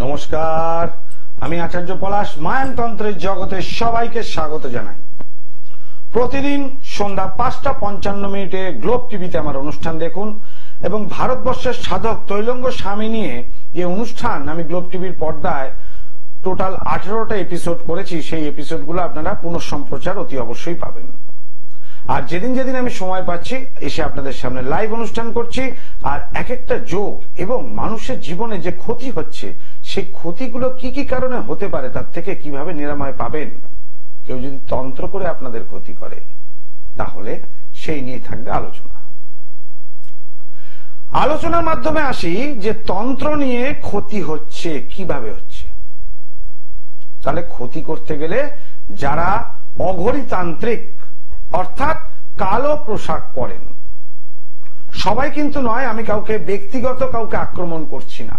নমস্কার, আমি আচার্য পলাশ মায়ানতন্ত্রের জগতে সবাইকে স্বাগত জানাই। প্রতিদিন সন্ধ্যা ৫টা ৫৫ গ্লোব টিভিতে আমার অনুষ্ঠান দেখুন এবং ভারতবর্ষের সাধক তৈলঙ্গ স্বামী নিয়ে যে অনুষ্ঠান আমি গ্লোব টিভির পর্দায় টোটাল 18টা এপিসোড করেছি, সেই এপিসোডগুলো আপনারা পুনঃসম্প্রচার অতি অবশ্যই পাবেন। আর যেদিন যেদিন আমি সময় পাচ্ছি এসে আপনাদের সামনে লাইভ অনুষ্ঠান করছি। আর এক একটা যোগ এবং মানুষের জীবনে যে ক্ষতি হচ্ছে সেই ক্ষতিগুলো কি কি কারণে হতে পারে, তার থেকে কিভাবে নিরাময় পাবেন। কেউ যদি তন্ত্র করে আপনাদের ক্ষতি করে তাহলে সেই নিয়ে থাকবে আলোচনা। আলোচনার মাধ্যমে আসি যে তন্ত্র নিয়ে ক্ষতি হচ্ছে কিভাবে হচ্ছে। তাহলে ক্ষতি করতে গেলে যারা অঘরীতান্ত্রিক অর্থাৎ কালো পোশাক পরেন, সবাই কিন্তু নয়, আমি কাউকে ব্যক্তিগত কাউকে আক্রমণ করছি না,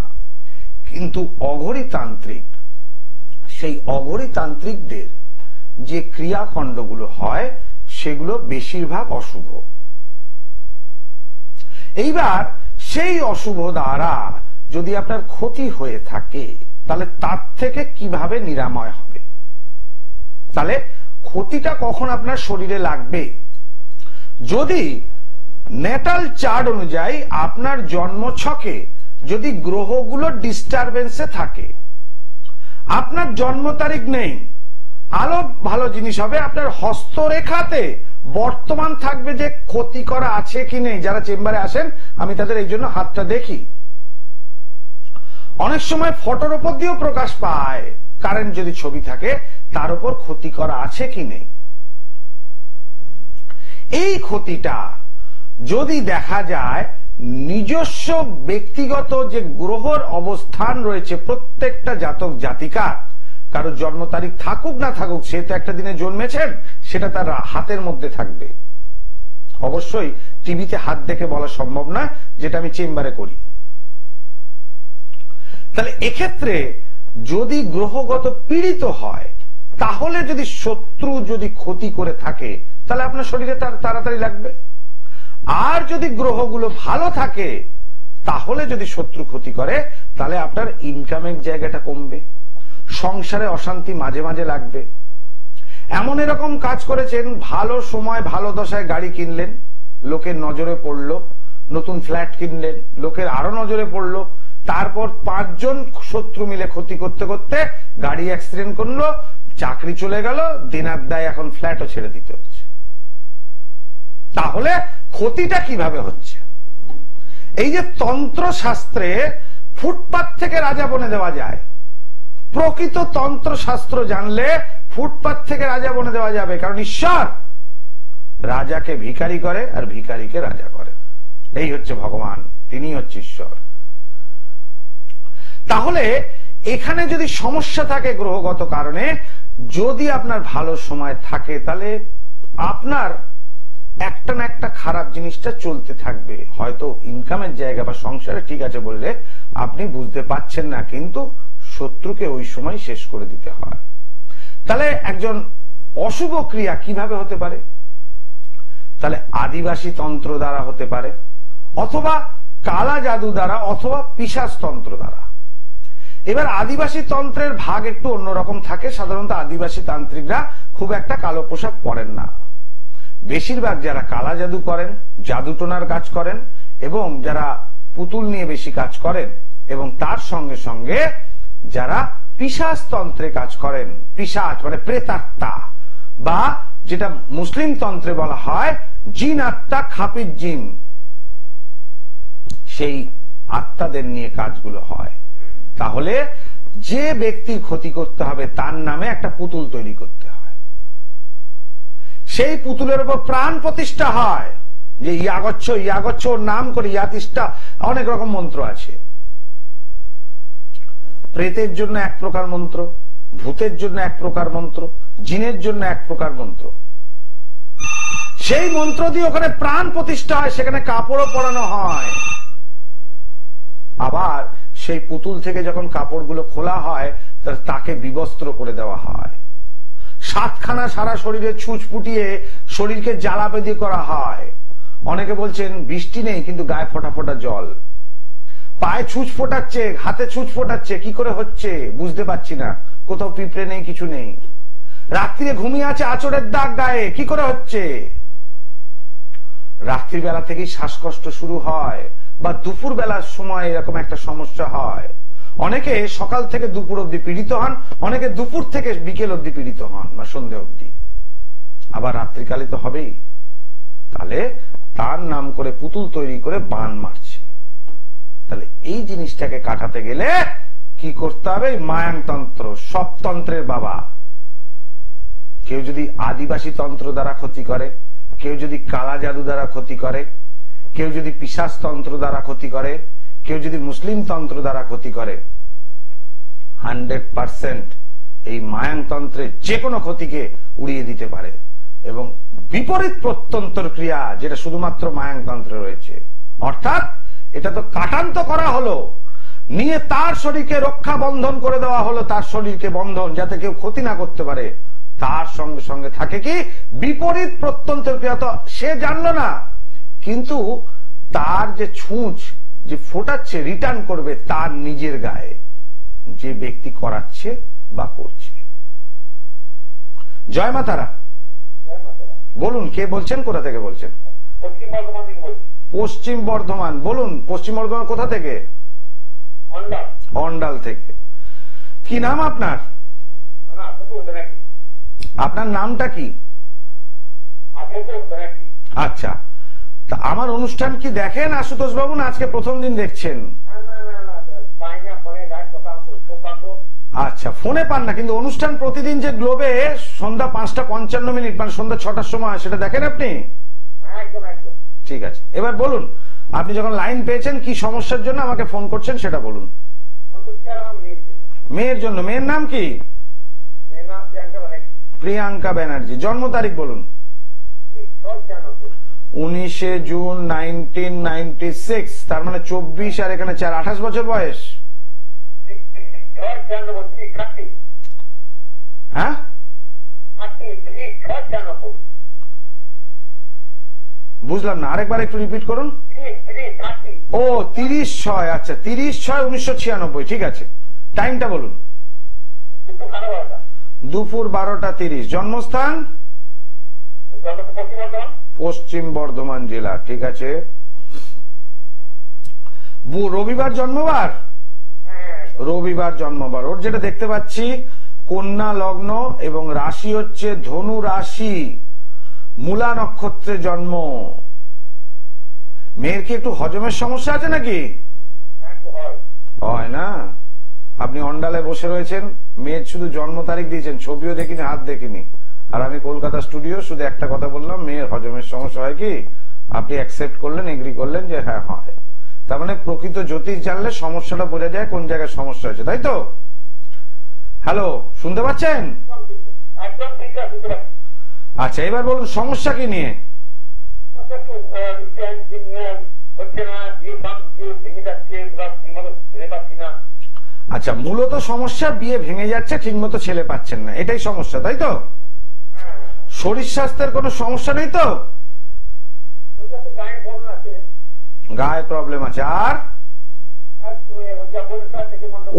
কিন্তু অঘরীতান্ত্রিক, সেই অঘরীতান্ত্রিকদের যে ক্রিয়াখণ্ডগুলো হয় সেগুলো বেশিরভাগ অশুভ। এইবার সেই অশুভ দ্বারা যদি আপনার ক্ষতি হয়ে থাকে তাহলে তার থেকে কিভাবে নিরাময় হবে। তাহলে ক্ষতিটা কখন আপনার শরীরে লাগবে? যদি নেটাল চার্ট অনুযায়ী আপনার জন্মছকে যদি গ্রহগুলো ডিস্টারবেন্সে থাকে, আপনার জন্ম তারিখ নেই, আলো ভালো জিনিস হবে, আপনার হস্তরেখাতে বর্তমান থাকবে যে ক্ষতি করা আছে কি নেই। যারা চেম্বারে আসেন আমি তাদের এই জন্য হাতটা দেখি। অনেক সময় ফটোর উপর দিয়েও প্রকাশ পায়, কারেন্ট যদি ছবি থাকে তার উপর ক্ষতি করা আছে কি নেই। এই ক্ষতিটা যদি দেখা যায় নিজস্ব ব্যক্তিগত যে গ্রহের অবস্থান রয়েছে প্রত্যেকটা জাতক জাতিকার, কারো জন্ম তারিখ থাকুক না থাকুক, সে তো একটা দিনে জন্মেছেন, সেটা তার হাতের মধ্যে থাকবে। অবশ্যই টিভিতে হাত দেখে বলা সম্ভব না, যেটা আমি চেম্বারে করি। তাহলে এক্ষেত্রে যদি গ্রহগত পীড়িত হয়, তাহলে যদি শত্রু যদি ক্ষতি করে থাকে তাহলে আপনার শরীরে তার তাড়াতাড়ি লাগবে। আর যদি গ্রহগুলো ভালো থাকে তাহলে যদি শত্রু ক্ষতি করে তাহলে আপনার ইনকামের জায়গাটা কমবে, সংসারে অশান্তি মাঝে মাঝে লাগবে। এমন এরকম কাজ করেছেন, ভালো সময় ভালো দশায় গাড়ি কিনলেন, লোকের নজরে পড়লো, নতুন ফ্ল্যাট কিনলেন, লোকের আরো নজরে পড়লো, তারপর 5 জন শত্রু মিলে ক্ষতি করতে করতে গাড়ি অ্যাক্সিডেন্ট করলো, চাকরি চলে গেল, দিনার দায় এখন ফ্ল্যাটও ছেড়ে দিতে হচ্ছে। তাহলে ক্ষতিটা কিভাবে হচ্ছে? এই যে তন্ত্র শাস্ত্রে ফুটপাত থেকে রাজা বনে দেওয়া যায়, প্রকৃত তন্ত্র শাস্ত্র জানলে ফুটপাত থেকে রাজা বনে দেওয়া যাবে। কারণ ঈশ্বর রাজাকে ভিখারি করে আর ভিখারিকে রাজা করে। এই হচ্ছে ভগবান, তিনি হচ্ছে ঈশ্বর। তাহলে এখানে যদি সমস্যা থাকে গ্রহগত কারণে, যদি আপনার ভালো সময় থাকে তাহলে আপনার একটা না একটা খারাপ জিনিসটা চলতে থাকবে। হয়তো ইনকামের জায়গা বা সংসারে ঠিক আছে বললে আপনি বুঝতে পাচ্ছেন না, কিন্তু শত্রুকে ওই সময় শেষ করে দিতে হয়। তাহলে একজন অশুভ ক্রিয়া কিভাবে হতে পারে? তাহলে আদিবাসী তন্ত্র দ্বারা হতে পারে, অথবা কালা জাদু দ্বারা, অথবা পিশাচ তন্ত্র দ্বারা। এবার আদিবাসী তন্ত্রের ভাগ একটু অন্যরকম থাকে। সাধারণত আদিবাসী তান্ত্রিকরা খুব একটা কালো পোশাক পরেন না। বেশিরভাগ যারা কালা জাদু করেন, জাদুটোনার কাজ করেন, এবং যারা পুতুল নিয়ে বেশি কাজ করেন, এবং তার সঙ্গে সঙ্গে যারা পিশাচ তন্ত্রে কাজ করেন, পিশাচ মানে প্রেতাত্মা, বা যেটা মুসলিম তন্ত্রে বলা হয় জিন আত্মা, খাপির জিন, সেই আত্মাদের নিয়ে কাজগুলো হয়। তাহলে যে ব্যক্তির ক্ষতি করতে হবে তার নামে একটা পুতুল তৈরি করতে হয়, সেই পুতুলের উপর প্রাণ প্রতিষ্ঠা হয়, যে ইয়াগচ্ছ ইয়াগচ্ছ নাম করে, ইয়াতিষ্ঠা, অনেক রকম মন্ত্র আছে। প্রেতের জন্য এক প্রকার মন্ত্র, ভূতের জন্য এক প্রকার মন্ত্র, জিনের জন্য এক প্রকার মন্ত্র। সেই মন্ত্র দিয়ে ওখানে প্রাণ প্রতিষ্ঠা হয়, সেখানে কাপড়ও পরানো হয়। আবার সেই পুতুল থেকে যখন কাপড়গুলো খোলা হয় তাকে বিবস্ত্র করে দেওয়া হয়। 7খানা সারা শরীরে ছুঁচ ফুটিয়ে শরীরকে জ্বালা বেঁধে করা হয়। অনেকে বলছেন বৃষ্টি নেই কিন্তু গায়ে ফোঁটা ফোঁটা জল। পায়ে ছুঁচ ফোটাচ্ছে, হাতে ছুঁচ ফোটাচ্ছে, কি করে হচ্ছে বুঝতে পারছি না, কোথাও পিঁপড়ে নেই, কিছু নেই। রাত্রিরে ঘুমিয়ে আছে, আঁচড়ের দাগ গায়ে, কি করে হচ্ছে? রাত্রিবেলা থেকেই শ্বাসকষ্ট শুরু হয়, বা দুপুর বেলার সময় এরকম একটা সমস্যা হয়। অনেকে সকাল থেকে দুপুর অব্দি পীড়িত হন, অনেকে দুপুর থেকে বিকেল অব্দি পীড়িত হন বা সন্ধ্যে অব্দি, আবার রাত্রিকালে তো হবেই। তাহলে তার নাম করে পুতুল তৈরি করে বান মারছে। তাহলে এই জিনিসটাকে কাটাতে গেলে কি করতে হবে? মায়াংতন্ত্র, সব তন্ত্রের বাবা। কেউ যদি আদিবাসী তন্ত্র দ্বারা ক্ষতি করে, কেউ যদি কালা জাদু দ্বারা ক্ষতি করে, কেউ যদি পিশাচ তন্ত্র দ্বারা ক্ষতি করে, কেউ যদি মুসলিম তন্ত্র দ্বারা ক্ষতি করে, 100% এই মায়াংতন্ত্রের যে কোনো ক্ষতিকে উড়িয়ে দিতে পারে। এবং বিপরীত প্রত্যন্তর ক্রিয়া, যেটা শুধুমাত্র মায়াংতন্ত্রে রয়েছে, অর্থাৎ এটা তো কাটান্ত করা হলো, নিয়ে তার শরীরকে রক্ষা বন্ধন করে দেওয়া হলো, তার শরীরকে বন্ধন, যাতে কেউ ক্ষতি না করতে পারে। তার সঙ্গে সঙ্গে থাকে কি বিপরীত প্রত্যন্তর ক্রিয়া। তো সে জানলো না, কিন্তু তার যে ছুঁচ যে ফোটাচ্ছে রিটার্ন করবে তার নিজের গায়ে, যে ব্যক্তি করাচ্ছে বা করছে। জয় মা তারা। বলুন, কে বলছেন, কোথা থেকে বলছেন? পশ্চিম বর্ধমান। বলুন, পশ্চিম বর্ধমান কোথা থেকে? অন্ডাল থেকে। কি নাম আপনার? আপনার নামটা কি? আচ্ছা, তা আমার অনুষ্ঠান কি দেখেন আশুতোষ বাবু, না আজকে প্রথম দিন দেখছেন? আচ্ছা, ফোনে পান না, কিন্তু অনুষ্ঠান প্রতিদিন যে গ্লোবে সন্ধ্যা 5:55 মানে সন্ধ্যা 6টার সময়, সেটা দেখেন আপনি? ঠিক আছে, এবার বলুন, আপনি যখন লাইন পেয়েছেন কি সমস্যার জন্য আমাকে ফোন করছেন সেটা বলুন। মেয়ের জন্য। মেয়ের নাম কি? প্রিয়াঙ্কা ব্যানার্জি। জন্ম তারিখ বলুন। 19 জুন 1996, তার মানে 24 আর এখানে 4, 28 বছর বয়স। হ্যাঁ, বুঝলাম না, আরেকবার একটু রিপিট করুন। ও 30/6, আচ্ছা 30/6/1996, ঠিক আছে। টাইমটা বলুন। দুপুর 12:30। জন্মস্থান? পশ্চিম বর্ধমান জেলা, ঠিক আছে। রবিবার জন্মবার? রবিবার জন্মবার। ওর যেটা দেখতে পাচ্ছি কন্যা লগ্ন এবং রাশি হচ্ছে ধনু রাশি, মূলা নক্ষত্রে জন্ম। মেয়ের কি একটু হজমের সমস্যা আছে নাকি? হয় না? আপনি অন্ডালে বসে রয়েছেন, মেয়ের শুধু জন্ম তারিখ দিয়েছেন, ছবিও দেখিনি, হাত দেখিনি, আর আমি কলকাতা স্টুডিও শুধু একটা কথা বললাম, মেয়ের হজমের সমস্যা হয় কি, আপনি অ্যাকসেপ্ট করলেন, এগ্রি করলেন যে হ্যাঁ হয়। তার মানে প্রকৃত জ্যোতিষ জানলে সমস্যাটা বোঝা যায় কোন জায়গায় সমস্যা হয়েছে, তাই তো? হ্যালো, শুনতে পাচ্ছেন? আচ্ছা, এবার বলুন সমস্যা কি নিয়ে? আচ্ছা, মূলত সমস্যা বিয়ে ভেঙে যাচ্ছে, ঠিকমতো ছেলে পাচ্ছেন না, এটাই সমস্যা, তাই তো? শরীর স্বাস্থ্যের কোনো সমস্যা নেই তো? গায়ে প্রবলেম আছে। আর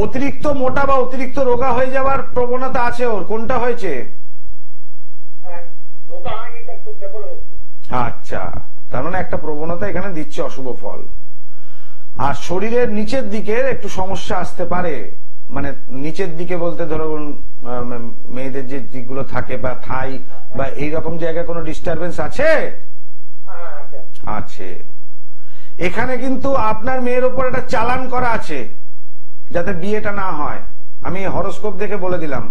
অতিরিক্ত মোটা বা অতিরিক্ত রোগা হয়ে যাওয়ার প্রবণতা আছে ওর, কোনটা হয়েছে? আচ্ছা, তার মানে একটা প্রবণতা এখানে দিচ্ছে অশুভ ফল। আর শরীরের নিচের দিকে একটু সমস্যা আসতে পারে, মানে নিচের দিকে বলতে ধরুন মেয়েদের যে দিকগুলো থাকে বা থাই বা এইরকম জায়গায় কোনো ডিস্টারবেন্স আছে? আছে। এখানে কিন্তু আপনার মেয়ের উপর একটা চালান করা আছে যাতে বিয়েটা না হয়। আমি হরোস্কোপ দেখে বলে দিলাম,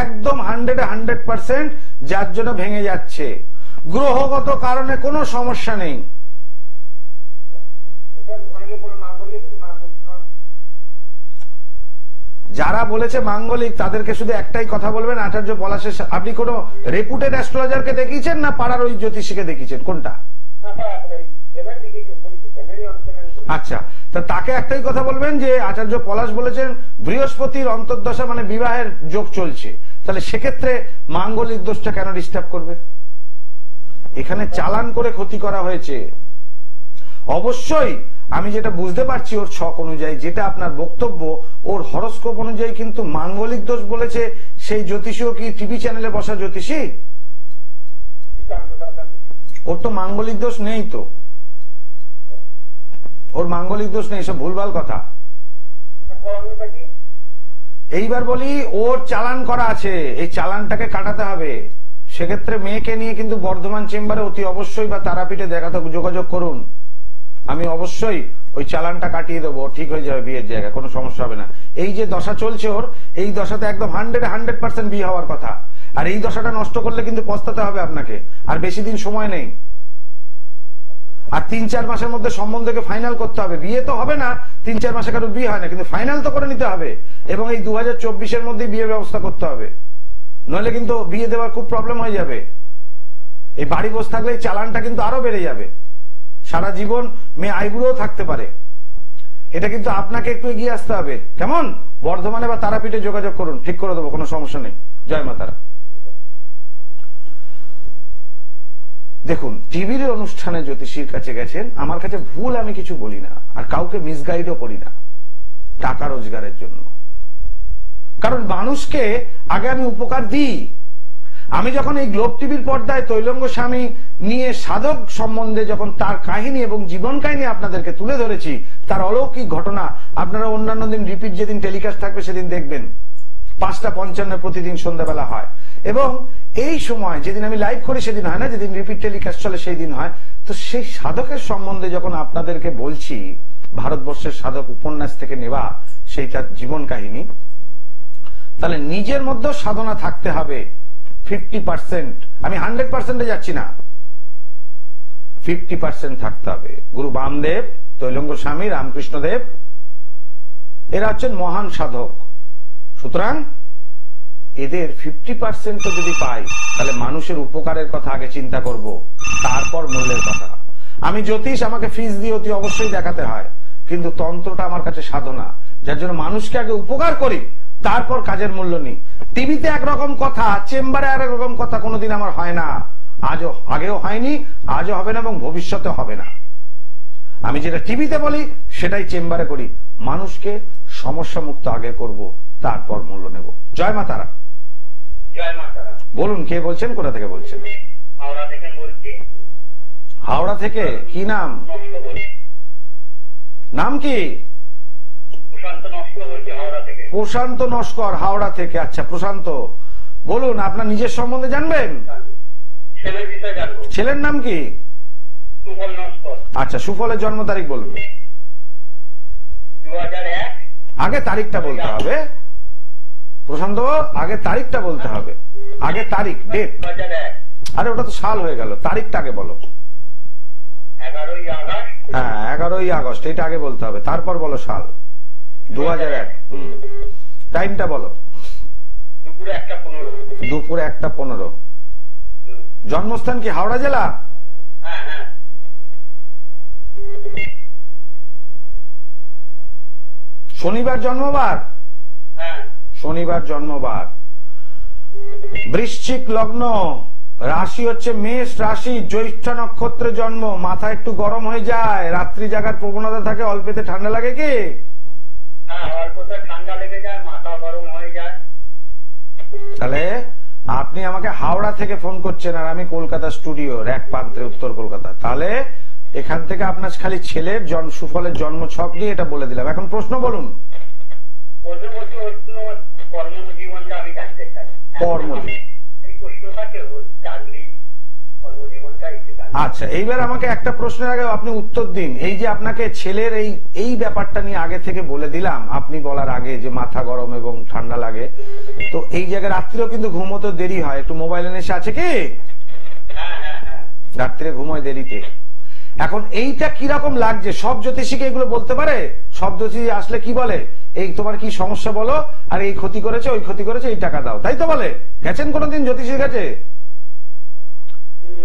একদম 100% যার জন্য ভেঙে যাচ্ছে। গ্রহগত কারণে কোনো সমস্যা নেই। যারা বলেছে মাঙ্গলিক তাদেরকে শুধু একটাই কথা বলবেন, আচার্য পলাশের, আপনি কোন রেপুটেড অ্যাস্ট্রোলজারকে দেখিয়েছেন না পাড়ার ওই জ্যোতিষীকে দেখিয়েছেন, কোনটা? আচ্ছা, তা তাকে একটাই কথা বলবেন যে আচার্য পলাশ বলেছেন বৃহস্পতির অন্তর্দশা মানে বিবাহের যোগ চলছে, তাহলে সেক্ষেত্রে মাঙ্গলিক দোষটা কেন ডিস্টার্ব করবে? এখানে চালান করে ক্ষতি করা হয়েছে। অবশ্যই আমি যেটা বুঝতে পারছি ওর ছক অনুযায়ী, যেটা আপনার বক্তব্য, ওর হরস্কোপ অনুযায়ী কিন্তু মাঙ্গলিক দোষ বলেছে। সেই জ্যোতিষীও কি টিভি চ্যানেলে বসা জ্যোতিষী? ওর তো মাঙ্গলিক দোষ নেই, তো ওর মাঙ্গলিক দোষ নেই, সব ভুলভাল কথা। এইবার বলি, ওর চালান করা আছে, এই চালানটাকে কাটাতে হবে। সেক্ষেত্রে মেয়েকে নিয়ে কিন্তু বর্ধমান চেম্বারে অতি অবশ্যই বা তারাপীঠে যোগাযোগ করুন। আমি অবশ্যই ওই চালানটা কাটিয়ে দেবো, ঠিক হয়ে যাবে, বিয়ের জায়গায় কোনো সমস্যা হবে না। এই যে দশা চলছে ওর, এই দশাতে একদম 100% বিয়ে হওয়ার কথা। আর এই দশাটা নষ্ট করলে কিন্তু পস্তাতে হবে আপনাকে। আর বেশি দিন সময় নেই, আর 3-4 মাসের মধ্যে সম্বন্ধকে ফাইনাল করতে হবে। বিয়ে তো হবে না, 3-4 মাসে কারো বিয়ে হয় না, কিন্তু ফাইনাল তো করে নিতে হবে। এবং এই 2024-এর মধ্যে বিয়ের ব্যবস্থা করতে হবে, নইলে কিন্তু বিয়ে দেওয়ার খুব প্রবলেম হয়ে যাবে। এই বাড়ি বসে থাকলে এই চালানটা কিন্তু আরো বেড়ে যাবে, সারা জীবন মেয়ে আইবুড়ো থাকতে পারে। এটা কিন্তু আপনাকে একটু এগিয়ে আসতে হবে। কেমন? বর্ধমানে বা তারাপীঠে যোগাযোগ করুন, ঠিক করে দেবো, কোনো সমস্যা নেই। জয় মা তারা। দেখুন, টিভির অনুষ্ঠানে জ্যোতিষীর কাছে গেছেন, আমার কাছে ভুল আমি কিছু বলি না, আর কাউকে মিসগাইডও করি না টাকা রোজগারের জন্য। কারণ মানুষকে আগে আমি উপকার দিই। আমি যখন এই গ্লোব টিভির পর্দায় তৈলঙ্গ স্বামী নিয়ে সাধক সম্বন্ধে যখন তার কাহিনী এবং জীবন কাহিনী আপনাদেরকে তুলে ধরেছি, তার অলৌকিক ঘটনা, আপনারা অন্যান্য দিন রিপিট যেদিন টেলিকাস্ট থাকবে সেদিন দেখবেন, 5:55 প্রতিদিন সন্ধ্যাবেলা হয়। এবং এই সময় যেদিন আমি লাইভ করি সেদিন হয় না, যেদিন রিপিট টেলিকাস্ট চলে সেই দিন হয়। তো সেই সাধকের সম্বন্ধে যখন আপনাদেরকে বলছি, ভারতবর্ষের সাধক উপন্যাস থেকে নেওয়া সেইটার জীবন কাহিনী, তাহলে নিজের মধ্যেও সাধনা থাকতে হবে 50%। আমি 100% যাচ্ছি না, 50% থাকতে হবে। গুরু বামদেব, তৈলঙ্গ স্বামী, রামকৃষ্ণদেব, এরা হচ্ছেন মহান সাধক। সুতরাং এদের 50% যদি পাই, তাহলে মানুষের উপকারের কথা আগে চিন্তা করব, তারপর মূল্যের কথা। আমি জ্যোতিষ, আমাকে ফিস দিয়ে অতি অবশ্যই দেখাতে হয়, কিন্তু তন্ত্রটা আমার কাছে সাধনা, যার জন্য মানুষকে আগে উপকার করি, তারপর কাজের মূল্য নিই। টিভিতে একরকম কথা, চেম্বারে আর একরকম কথা কোনোদিন আমার হয় না। আজও, আগেও হয়নি, আজও হবে না, এবং ভবিষ্যতে হবে না। আমি যেটা টিভিতে বলি সেটাই চেম্বারে করি। মানুষকে সমস্যা মুক্ত আগে করব, তারপর মূল্য নেব। জয় মা তারা। জয় মা তারা। বলুন, কে বলছেন, কোথা থেকে বলছেন? হাওড়া থেকে বলছি। হাওড়া থেকে? কি নাম? নাম কি? প্রশান্ত নস্কর বলছি, হাওড়া থেকে। প্রশান্ত নস্কর, হাওড়া থেকে। আচ্ছা প্রশান্ত, বলুন আপনার নিজের সম্বন্ধে জানবেন? ছেলের বিষয়ে জানবো। ছেলের নাম কি? সুফল নস্কর। আচ্ছা, সুফলের জন্ম তারিখ বলুন। 2001। আগে তারিখটা বলতে হবে প্রশান্ত, আগে তারিখটা বলতে হবে, আগে তারিখ, ডেট। 2001। আরে ওটা তো সাল হয়ে গেল, তারিখটা আগে বলো। 11ই আগস্ট। হ্যাঁ, 11ই আগস্ট, এটা আগে বলতে হবে, তারপর বলো সাল। 2001। টাইমটা বলো। দুপুরে 1:15। দুপুরে 1:15। জন্মস্থান কি হাওড়া জেলা? হ্যাঁ হ্যাঁ। শনিবার জন্মবার? হ্যাঁ। শনিবার জন্মবার। বৃশ্চিক লগ্ন, রাশি হচ্ছে মেষ রাশি, জ্যৈষ্ঠ নক্ষত্রে জন্ম। মাথা একটু গরম হয়ে যায়, রাত্রি জাগার প্রবণতা থাকে, অল্পেতে ঠান্ডা লাগে কি? হ্যাঁ, অল্পতে ঠান্ডা লেগে যায়, মাথা গরম হয়ে যায়। তাহলে আপনি আমাকে হাওড়া থেকে ফোন করছেন, আর আমি কলকাতা স্টুডিওর এক প্রান্তে, উত্তর কলকাতা। তাহলে এখান থেকে আপনার খালি ছেলের সুফলের জন্ম ছক নিয়ে এটা বলে দিলাম। এখন প্রশ্ন বলুন। কর্মজীবনটা আমি জানতে চাই। কর্মজীবন, এই প্রশ্নটাকে চাকরি, কর্মজীবনটা একটু জানতে। আচ্ছা, এইবার আমাকে একটা প্রশ্নের আগে আপনি উত্তর দিন। এই যে আপনাকে ছেলের এই ব্যাপারটা নিয়ে আগে থেকে বলে দিলাম, আপনি বলার আগে, যে মাথা গরম এবং ঠান্ডা লাগে, তো এই জায়গায় রাত্রিও কিন্তু ঘুমোতে দেরি হয়। একটু মোবাইলে নেশা আছে কি? হ্যাঁ হ্যাঁ হ্যাঁ। রাত্রে ঘুমোয় দেরিতে। এখন এইটা কিরকম লাগছে? সব জ্যোতিষীকে এগুলো বলতে পারে? সব জ্যোতিষী আসলে কি বলে? এই তোমার কি সমস্যা বলো, আর এই ক্ষতি করেছে, ওই ক্ষতি করেছে, এই টাকা দাও, তাই তো বলে? গেছেন কোনোদিন জ্যোতিষীর কাছে?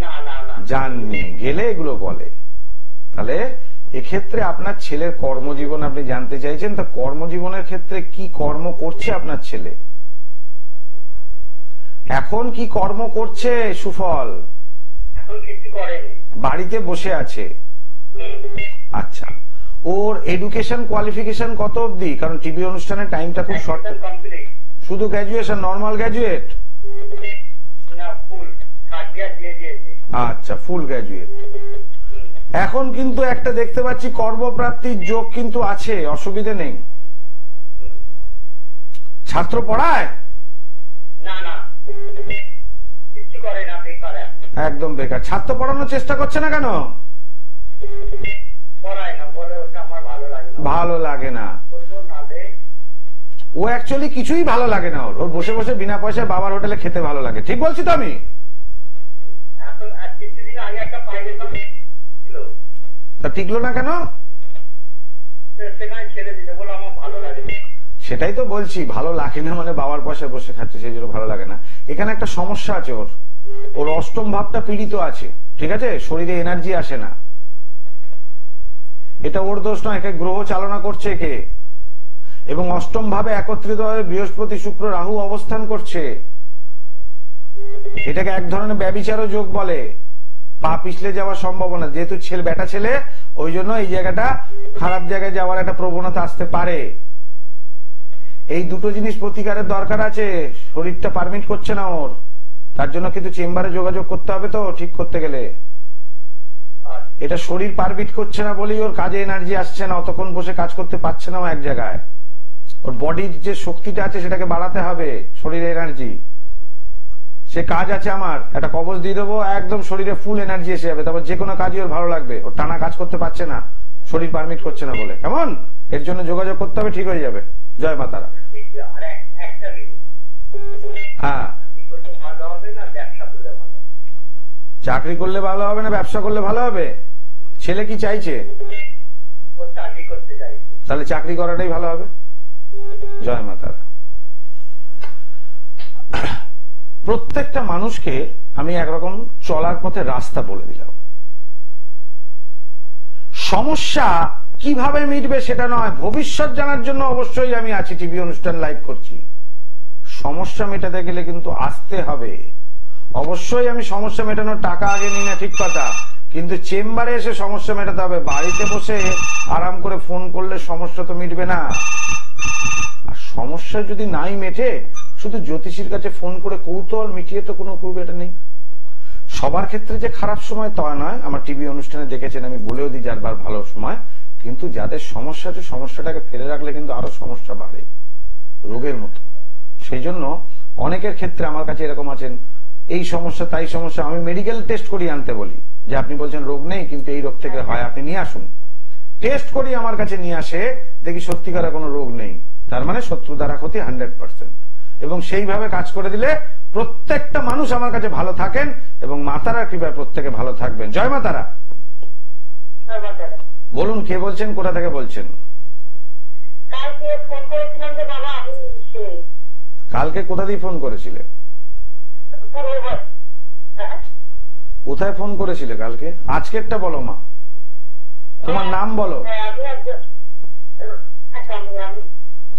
না না না, জাননি, গেলে এগুলো বলে। তাহলে এক্ষেত্রে আপনার ছেলের কর্মজীবন আপনি জানতে চাইছেন, তা কর্মজীবনের ক্ষেত্রে কি কর্ম করছে আপনার ছেলে? এখন কি কর্ম করছে সুফল? এখন কিছু করেনি। বাড়িতে বসে আছে। আচ্ছা, ওর এডুকেশন কোয়ালিফিকেশন কত অবধি? কারণ টিভি অনুষ্ঠানের টাইমটা খুব শর্ট। কমপ্লিট শুধু গ্র্যাজুয়েশন, নর্মাল গ্র্যাজুয়েট? না, ফুল থার্ড ইয়ার দিয়ে দিয়েছে। আচ্ছা, ফুল গ্র্যাজুয়েট। এখন কিন্তু একটা দেখতে পাচ্ছি কর্মপ্রাপ্তির যোগ কিন্তু আছে, অসুবিধে নেই। ছাত্র পড়ায়? না না, কিছু করে না, বেকার এখন। একদম বেকার। ছাত্র পড়ানোর চেষ্টা করছে না কেন? পড়ায় না, বলে ওটা আমার ভালো লাগে না। ভালো লাগে না? করবো না রে। ও অ্যাকচুয়ালি কিছুই ভালো লাগে না ওর। ওর বসে বসে বিনা পয়সায় বাবার হোটেলে খেতে ভালো লাগে। ঠিক বলছি তো আমি? এখন আর কিছুদিন আগে একটা প্রাইভেট ছিল, তা টিকলো না কেন? সেখানে ছেড়ে দিতে বলে আমার ভালো লাগে না। সেটাই তো বলছি, ভালো লাগে না মানে বাবার পয়সায় বসে খাচ্ছে সেই জন্য ভালো লাগে না। এখানে একটা সমস্যা আছে ওর। ওর অষ্টম ভাবটা পীড়িত আছে, ঠিক আছে? শরীরে এনার্জি আসে না। এটা ওর দোষ নয়, একে গ্রহ চালনা করছে কে। এবং অষ্টম ভাবে একত্রিত ভাবে বৃহস্পতি, শুক্র, রাহু অবস্থান করছে। এটাকে এক ধরনের ব্যভিচারও যোগ বলে। পা পিছলে যাওয়ার সম্ভাবনা, যেহেতু ছেলে বেটা ছেলে, ওই জন্য এই জায়গাটা খারাপ জায়গায় যাওয়ার একটা প্রবণতা আসতে পারে। এই দুটো জিনিস প্রতিকারের দরকার আছে। শরীরটা পারমিট করছে না ওর, তার জন্য কিন্তু চেম্বারে যোগাযোগ করতে হবে তো ঠিক করতে গেলে। এটা শরীর পারমিট করছে না বলেই ওর কাজে এনার্জি আসছে না, অতক্ষণ বসে কাজ করতে পারছে না ও এক জায়গায়। ওর বডির যে শক্তিটা আছে সেটাকে বাড়াতে হবে, শরীরে এনার্জি। সে কাজ আছে আমার, একটা কবচ দিয়ে দেবো, একদম শরীরে ফুল এনার্জি এসে যাবে, তারপর যে কোনো কাজই ওর ভালো লাগবে। ওর টানা কাজ করতে পারছে না, শরীর পারমিট করছে না বলে। কেমন? এর জন্য যোগাযোগ করতে হবে, ঠিক হয়ে যাবে। জয় মা তারা। আর একটা হ্যাঁ, ভালো হবে না, ব্যবসা করলে ভালো। চাকরি করলে ভালো হবে না ব্যবসা করলে ভালো হবে? ছেলে কি চাইছে? ও চাকরি করতে চাইছে। তাহলে চাকরি করাটাই ভালো হবে। জয় মা তারা। প্রত্যেকটা মানুষকে আমি একরকম চলার পথে রাস্তা বলে দিলাম। সমস্যা কিভাবে মিটবে সেটা নয়, ভবিষ্যৎ জানার জন্য অবশ্যই আমি আছি, টিভি অনুষ্ঠান লাইভ করছি। সমস্যা মেটাতে গেলে কিন্তু আসতে হবে। অবশ্যই আমি সমস্যা মেটানোর টাকা আগে নিই না, ঠিক কথা, কিন্তু চেম্বারে এসে সমস্যা মেটাতে হবে। বাড়িতে বসে আরাম করে ফোন করলে সমস্যা তো মিটবে না। আর সমস্যা যদি নাই মেটে, শুধু জ্যোতিষীর কাছে ফোন করে কৌতূহল মিটিয়ে তো কোনো এটা নেই। সবার ক্ষেত্রে যে খারাপ সময় তা নয়, আমার টিভি অনুষ্ঠানে দেখেছেন, আমি বলেও দিই যারবার ভালো সময়, কিন্তু যাদের সমস্যা আছে সমস্যাটাকে ফেলে রাখলে কিন্তু আরো সমস্যা বাড়ে, রোগের মতো। সেই জন্য অনেকের ক্ষেত্রে আমার কাছে এরকম আছেন, এই সমস্যা তাই সমস্যা, আমি মেডিকেল টেস্ট করি আনতে বলি, যে আপনি বলছেন রোগ নেই কিন্তু এই রোগ থেকে হয়, আপনি নিয়ে আসুন। টেস্ট করি আমার কাছে নিয়ে আসে, দেখি সত্যিকার কোনো রোগ নেই, তার মানে শত্রু দ্বারা ক্ষতি 100%। এবং সেইভাবে কাজ করে দিলে প্রত্যেকটা মানুষ আমার কাছে ভালো থাকেন এবং মাতারার কৃপায় প্রত্যেকে ভালো থাকবেন। জয় মাতারা। বলুন কে বলছেন, কোথা থেকে বলছেন? কালকে ফোন করেছিলাম যে বাবা আমি কালকে কোথা দিয়ে ফোন করেছিলে? কোথায় ফোন করেছিলে কালকে? আজকেরটা বলো মা, তোমার নাম বলো।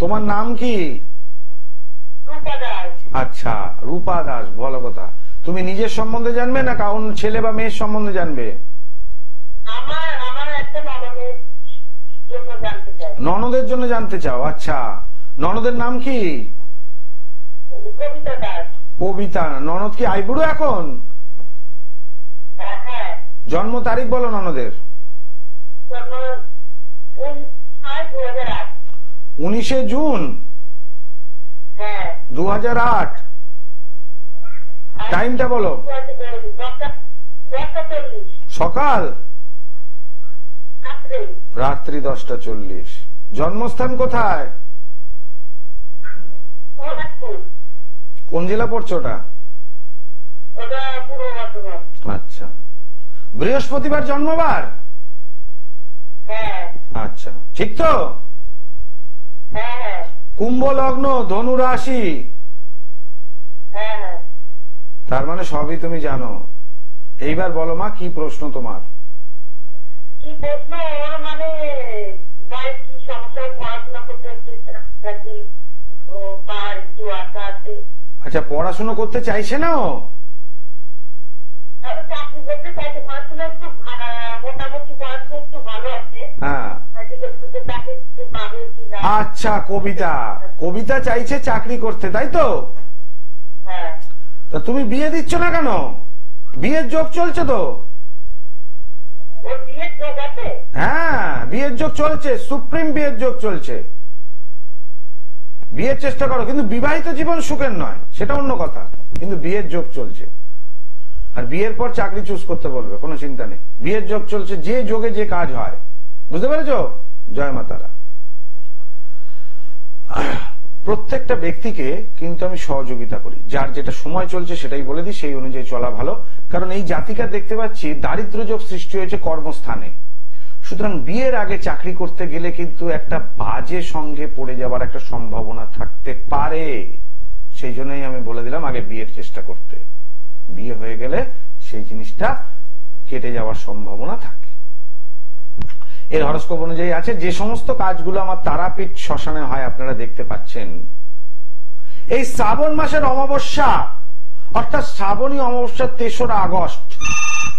তোমার নাম কি? আচ্ছা, রূপা দাস। বলো কথা। তুমি নিজের সম্বন্ধে জানবে না কারণ ছেলে বা মেয়ের সম্বন্ধে জানবে? ননদের জন্য জানতে চাও? আচ্ছা, ননদের নাম কি? কবিতা। ননদ কি আইবুড়ো এখন? জন্ম তারিখ বলো ননদের। 19 জুন 2008। টাইমটা বলো। সকাল? রাত্রি 10টা 40। জন্মস্থান কোথায়? কোন জেলা পড়ছো ওটা? আচ্ছা, বৃহস্পতিবার জন্মবার? আচ্ছা, ঠিক তো? কুম্ভ লগ্ন, ধনু রাশি, তার মানে সবই তুমি জানো। এইবার বলো মা, কি প্রশ্ন তোমার? কি প্রশ্ন? ওর মানে কি সমস্যা, পড়াশোনা করতে আচ্ছা, পড়াশোনা করতে চাইছে না ও? চাকরি করতে চাইছে, পড়াশোনা একটু মোটামুটি পড়াশোনা আচ্ছা, কবিতা কবিতা চাইছে চাকরি করতে, তাই তো? হ্যাঁ। তা তুমি বিয়ে দিচ্ছ না কেন? বিয়ের যোগ চলছে তো। ওর বিয়ের যোগ আছে? হ্যাঁ, বিয়ের যোগ চলছে, সুপ্রিম বিয়ের যোগ চলছে। বিয়ের চেষ্টা করো, কিন্তু বিবাহিত জীবন সুখের নয়, সেটা অন্য কথা, কিন্তু বিয়ের যোগ চলছে। আর বিয়ের পর চাকরি চুজ করতে বলবে, কোনো চিন্তা নেই। বিয়ের যোগ চলছে, যে যোগে যে কাজ হয়, বুঝতে পেরেছো? জয় মাতারা। প্রত্যেকটা ব্যক্তিকে কিন্তু আমি সহযোগিতা করি, যার যেটা সময় চলছে সেটাই বলে দিই, সেই অনুযায়ী চলা ভালো। কারণ এই জাতিকা দেখতে পাচ্ছি দারিদ্র যোগ সৃষ্টি হয়েছে কর্মস্থানে। সুতরাং বিয়ের আগে চাকরি করতে গেলে কিন্তু একটা বাজে সঙ্গে পড়ে যাবার একটা সম্ভাবনা থাকতে পারে। সেই জন্যই আমি বলে দিলাম আগে বিয়ের চেষ্টা করতে। বিয়ে হয়ে গেলে সেই জিনিসটা কেটে যাওয়ার সম্ভাবনা থাকে। এর হরস্কোপ অনুযায়ী আছে যে সমস্ত কাজগুলো আমার তারাপীঠ শ্মশানে হয়, আপনারা দেখতে পাচ্ছেন। এই শ্রাবণ মাসের অমাবস্যা, অর্থাৎ শ্রাবণী অমাবস্যা 3রা আগস্ট।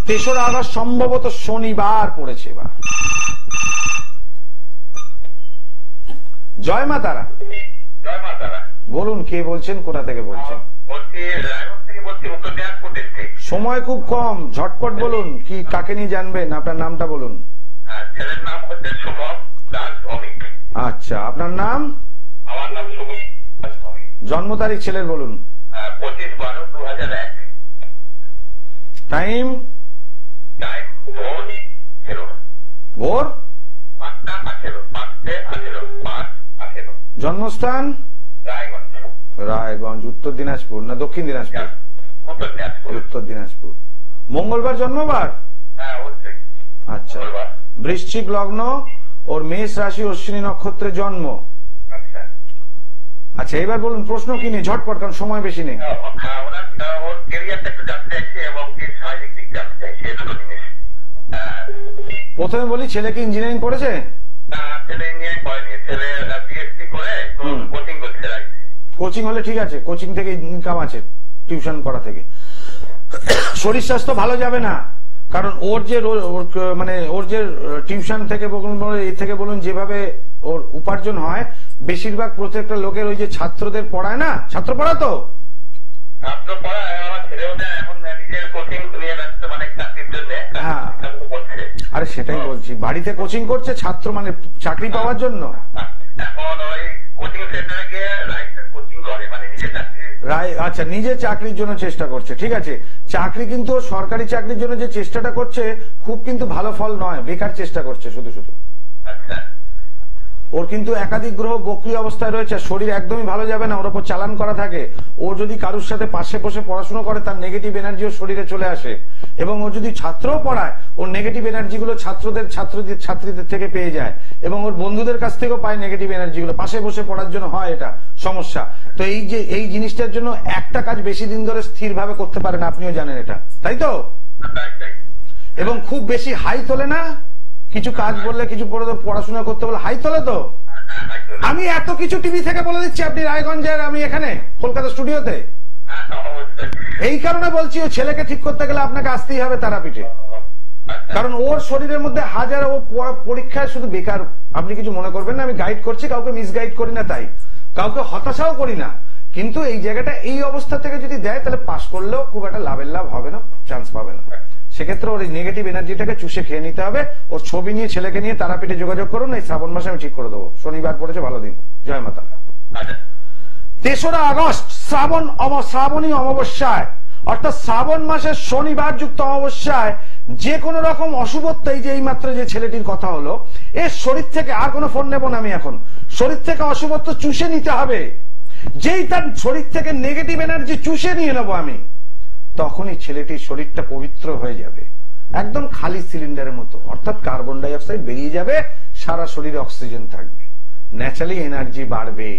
3রা আগস্ট সম্ভবত শনিবার পড়েছে এবার। জয় মা তারা। জয় মা তারা। বলুন, কে বলছেন, কোথা থেকে বলছেন? বলছি রায়গঞ্জ থেকে বলছি, উত্তর দিনাজপুর ডিস্ট্রিক্ট। সময় খুব কম, ঝটপট বলুন, কি কাকে নিয়ে জানবেন? আপনার নামটা বলুন। ছেলের নাম হচ্ছে শুভম দাস ভৌমিক। আচ্ছা, আপনার নাম? আমার নাম শুভম দাস ভৌমিক। জন্ম তারিখ ছেলের বলুন। 25/12/2001। টাইম? টাইম ভোর 18। ভোর 5টা 18। 5:18। জন্মস্থান? রায়গঞ্জ। রায়গঞ্জ, উত্তর দিনাজপুর না দক্ষিণ দিনাজপুর? উত্তর দিনাজপুর। উত্তর দিনাজপুর। মঙ্গলবার জন্মবার? হ্যাঁ, অবশ্যই। আচ্ছা, বৃশ্চিক লগ্ন, ওর মেষ রাশি, অশ্বিনী নক্ষত্রে জন্ম। আচ্ছা আচ্ছা, এবার বলুন প্রশ্ন কি নিয়ে, ঝটপট, কারণ সময় বেশি নেই। ওর ক্যারিয়ারটা একটু জানতে চাইছি এবং কি সামাজিক দিক জানতে চাইছি, এই দুটো জিনিস। প্রথমে বলি, ছেলে কি ইঞ্জিনিয়ারিং পড়েছে? ছেলে ইঞ্জিনিয়ারিং পড়েনি, ছেলে পিএইচডি করে কোচিং করছে। কোচিং হলে ঠিক আছে, কোচিং থেকে ইনকাম আছে, টিউশন করা থেকে। শরীর স্বাস্থ্য ভালো যাবে না, কারণ ওর যে ওর যে টিউশন থেকে বলুন, এ থেকে বলুন, যেভাবে ওর উপার্জন হয়, বেশিরভাগ প্রত্যেকটা লোকের ওই যে ছাত্রদের পড়ায় না, ছাত্র পড়া তো ছাত্র পড়ায়, আমার ছেলেও এখন নিজের কোচিং নিয়ে ব্যস্ত, মানে চাকরির জন্য। হ্যাঁ, আরে সেটাই বলছি, বাড়িতে কোচিং করছে ছাত্র, মানে চাকরি পাওয়ার জন্য। এখন ওই কোচিং সেন্টারে গিয়ে লাইসেন্স কোচিং করে, মানে নিজের চাকরি। আচ্ছা, নিজে চাকরির জন্য চেষ্টা করছে, ঠিক আছে। চাকরি কিন্তু সরকারি চাকরির জন্য যে চেষ্টাটা করছে খুব কিন্তু ভালো ফল নয়, বেকার চেষ্টা করছে শুধু শুধু। আচ্ছা, ওর কিন্তু একাধিক গ্রহ বক্রি অবস্থায় রয়েছে, শরীর একদমই ভালো যাবে না, ওর উপর চালান করা থাকে। ও যদি কারুর সাথে পাশে বসে পড়াশোনা করে, তার নেগেটিভ এনার্জি ওর শরীরে চলে আসে। এবং ও যদি ছাত্রও পড়ায়, ওর নেগেটিভ এনার্জি গুলো ছাত্রীদের থেকে পেয়ে যায়, এবং ওর বন্ধুদের কাছ থেকেও পায় নেগেটিভ এনার্জি গুলো। পাশে বসে পড়ার জন্য হয় এটা সমস্যা। তো এই জিনিসটার জন্য একটা কাজ বেশি দিন ধরে স্থিরভাবে করতে পারে না, আপনিও জানেন এটা, তাই তো? এবং খুব বেশি হাই তোলে না, কিছু কাজ বললে, কিছু পড়াশোনা করতে বলে হাই তোলে তো। আমি এত কিছু টিভি থেকে বলে দিচ্ছি, আপনি রায়গঞ্জের, আমি এখানে কলকাতা স্টুডিওতে। এই কারণে বলছি, ও ছেলেকে ঠিক করতে গেলে আপনাকে আসতেই হবে তারাপীঠে। কারণ ওর শরীরের মধ্যে হাজার, ও পরীক্ষায় শুধু বেকার। আপনি কিছু মনে করবেন না, আমি গাইড করছি, কাউকে মিসগাইড করি না, তাই কাউকে হতাশাও করি না। কিন্তু এই জায়গাটা এই অবস্থা থেকে যদি দেয়, তাহলে পাশ করলেও খুব একটা লাভের লাভ হবে না, চান্স পাবে না। সেক্ষেত্রে ওর এই নেগেটিভ এনার্জিটাকে চুষে খেয়ে নিতে হবে। ওর ছবি নিয়ে, ছেলেকে নিয়ে তারাপীঠে যোগাযোগ করুন, এই শ্রাবণ মাসে আমি ঠিক করে দেবো। শনিবার পড়েছে, ভালো দিন। জয় মাতা। 3রা আগস্ট শ্রাবণী অমাবস্যায়, অর্থাৎ শ্রাবণ মাসের শনিবার যুক্ত অমাবস্যায় যে কোনো রকম অশুভত্ব, এই যে এই মাত্র যে ছেলেটির কথা হলো, এর শরীর থেকে, আর কোনো ফোন নেব না আমি এখন, শরীর থেকে অশুভত্ব চুষে নিতে হবে। যেই তার শরীর থেকে নেগেটিভ এনার্জি চুষে নিয়ে নেবো আমি, তখনই ছেলেটির শরীরটা পবিত্র হয়ে যাবে, একদম খালি সিলিন্ডারের মতো। অর্থাৎ কার্বন ডাই অক্সাইড বেরিয়ে যাবে, সারা শরীরে অক্সিজেন থাকবে, ন্যাচারালি এনার্জি বাড়বে।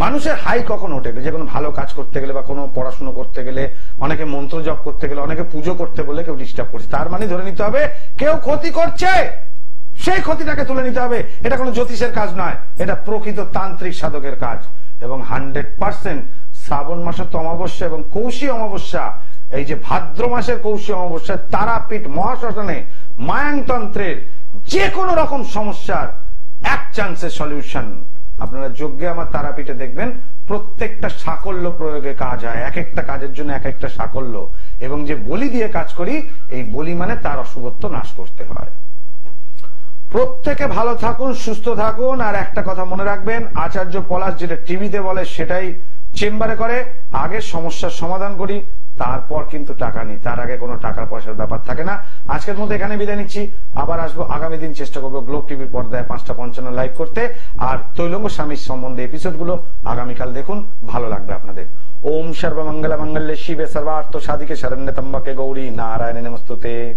মানুষের হাই কখন ওঠে? যে কোনো ভালো কাজ করতে গেলে বা কোনো পড়াশোনা করতে গেলে, অনেকে মন্ত্র জপ করতে গেলে, অনেকে পুজো করতে বলে কেউ ডিস্টার্ব করছে, তার মানে ধরে নিতে হবে কেউ ক্ষতি করছে, সেই ক্ষতিটাকে তুলে নিতে হবে। এটা কোনো জ্যোতিষের কাজ নয়, এটা প্রকৃত তান্ত্রিক সাধকের কাজ। এবং 100% শ্রাবণ মাসের তো অমাবস্যা এবং কৌশী অমাবস্যা, এই যে ভাদ্র মাসের কৌশী অমাবস্যা, তারাপীঠ মহাশ্মশানে মায়াংতন্ত্রের যে কোনো রকম সমস্যার এক চান্সের সলিউশন। আপনারা যজ্ঞে আমার তারাপীঠে দেখবেন প্রত্যেকটা সাকল্য প্রয়োগে কাজ হয়, এক একটা কাজের জন্য এক একটা সাকল্য, এবং যে বলি দিয়ে কাজ করি, এই বলি মানে তার অশুভত্ব নাশ করতে হয়। প্রত্যেকে ভালো থাকুন, সুস্থ থাকুন। আর একটা কথা মনে রাখবেন, আচার্য পলাশ যেটা টিভিতে বলে সেটাই চেম্বারে করে। আগে সমস্যার সমাধান করি, তারপর কিন্তু টাকা নিই, তার আগে কোনো টাকা পয়সার ব্যাপার থাকে না। আজকের মতো এখানে বিদায় নিচ্ছি, আবার আসবো আগামী দিন। চেষ্টা করবো গ্লোব টিভির পর্দায় 5:55 লাইভ করতে। আর তৈলঙ্গ স্বামীর সম্বন্ধে এপিসোডগুলো আগামীকাল দেখুন, ভালো লাগবে আপনাদের। ওম সর্বমঙ্গল মঙ্গলে শিবে সর্বার্থ সাধিকে শরণ্যে ত্র্যম্বকে গৌরী নারায়ণে নমস্তুতে।